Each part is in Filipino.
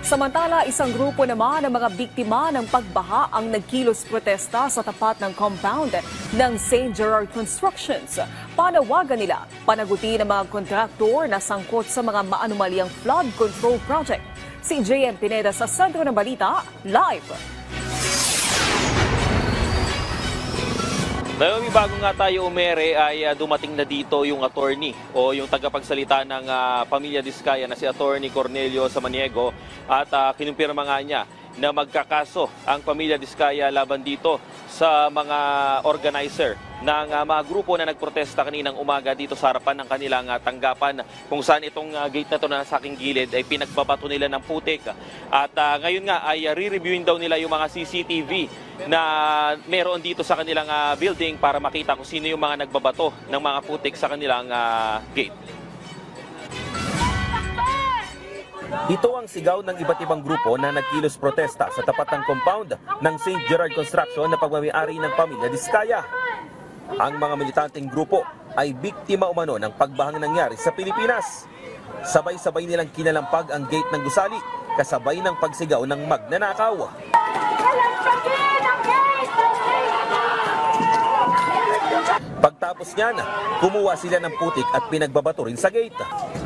Samantala, isang grupo naman ng mga biktima ng pagbaha ang nagkilos protesta sa tapat ng compound ng St. Gerard Constructions. Panawagan nila, panagutin ang mga kontraktor na sangkot sa mga maanumalyang flood control project. Si JM Pineda sa Sentro ng Balita, live! Naomi, bago nga tayo umere ay dumating na dito yung attorney o yung tagapagsalita ng pamilya Diskaya na si Attorney Cornelio Samaniego at kinumpirma nga niya na magkakaso ang pamilya Diskaya laban dito sa mga organizer ng mga grupo na nagprotesta kaninang umaga dito sa harapan ng kanilang tanggapan kung saan itong gate na ito na sa aking gilid ay pinagbabato nila ng putik at ngayon nga ay re-reviewin daw nila yung mga CCTV na meron dito sa kanilang building para makita kung sino yung mga nagbabato ng mga putik sa kanilang gate. Ito ang sigaw ng iba't ibang grupo na nagkilos protesta sa tapat ng compound ng St. Gerard Construction na pagmamay-ari ng pamilya Diskaya. Ang mga militanteng grupo ay biktima umano ng pagbahang nangyari sa Pilipinas. Sabay-sabay nilang kinalampag ang gate ng gusali kasabay ng pagsigaw ng magnanakaw. Pagtapos niyan, kumuha sila ng putik at pinagbabato rin sa gate.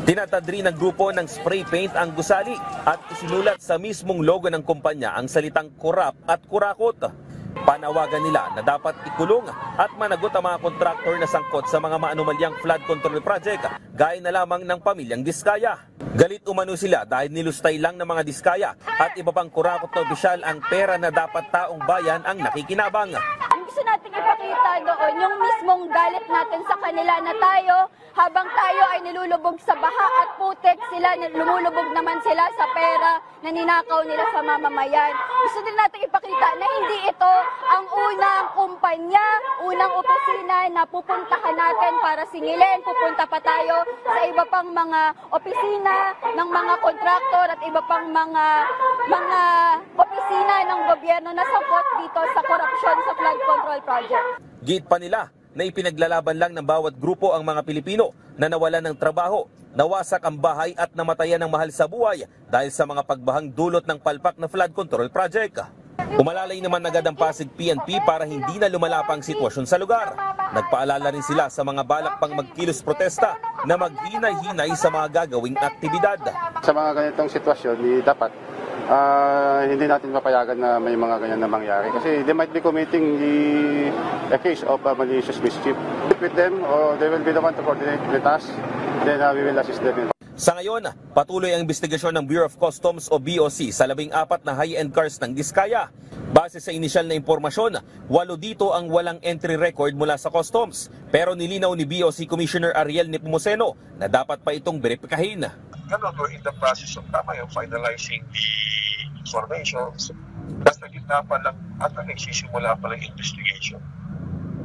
Tinatadri ng grupo ng spray paint ang gusali at isinulat sa mismong logo ng kumpanya ang salitang kurap at kurakot. Panawagan nila na dapat ikulong at managot ang mga kontraktor na sangkot sa mga maanumalyang flood control project gaya na lamang ng pamilyang Diskaya. Galit umano sila dahil nilustay lang ng mga Diskaya at iba pang kurakot na opisyal ang pera na dapat taong bayan ang nakikinabang. Gusto natin ipakita doon yung mismong galit natin sa kanila na tayo, habang tayo ay nilulubog sa baha at putik, sila lumulubog naman sila sa pera na ninakaw nila sa mamamayan. Gusto din natin ipakita na hindi ito ang unang kumpanya, unang opisina na pupuntahan natin para singilin. Pupunta pa tayo sa iba pang mga opisina ng mga kontraktor at iba pang mga opisina ng gobyerno na sangkot dito sa korupsyon sa flood control project. Git pa nila na ipinaglalaban lang ng bawat grupo ang mga Pilipino na nawalan ng trabaho, nawasak ang bahay at namatayan ng mahal sa buhay dahil sa mga pagbahang dulot ng palpak na flood control project. Umalalay naman agad ang Pasig PNP para hindi na lumala pa ang sitwasyon sa lugar. Nagpaalala rin sila sa mga balak pang magkilos protesta na maghinay-hinay sa mga gagawing aktibidad. Sa mga ganitong sitwasyon, dapat hindi natin mapayagan na may mga ganyan na mangyari. Kasi they might be committing a case of malicious mischief. With them, or they will be the one to coordinate with us, then we will assist them. Sa ngayon, patuloy ang investigasyon ng Bureau of Customs o BOC sa 14 na high-end cars ng Diskaya. Base sa inisyal na impormasyon, 8 dito ang walang entry record mula sa Customs. Pero nilinaw ni BOC Commissioner Ariel Nepomuceno na dapat pa itong beripikahin. We're in the process of finalizing the information. Nasa gitna pa lang at nagsisimula pa lang investigation.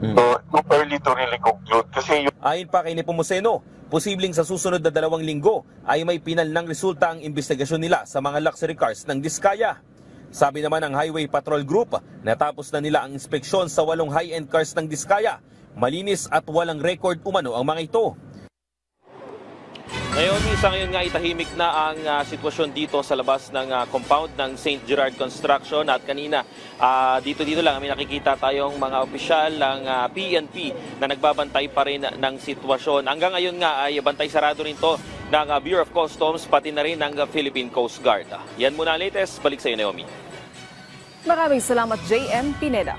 So, too early to really conclude. Kasi ayon pa kay Nepomuceno, posibleng sa susunod na 2 linggo ay may pinal ng resulta ang investigasyon nila sa mga luxury cars ng Diskaya. Sabi naman ng Highway Patrol Group, natapos na nila ang inspeksyon sa 8 high-end cars ng Diskaya. Malinis at walang record umano ang mga ito. Ngayon, ngayon nga itahimik na ang sitwasyon dito sa labas ng compound ng St. Gerard Construction at kanina dito lang may nakikita tayong mga opisyal ng PNP na nagbabantay pa rin ng sitwasyon. Hanggang ngayon nga ay bantay sarado rin to ng Bureau of Customs pati na rin ng Philippine Coast Guard. Yan muna ang latest. Balik sa iyo, Naomi. Maraming salamat, JM Pineda.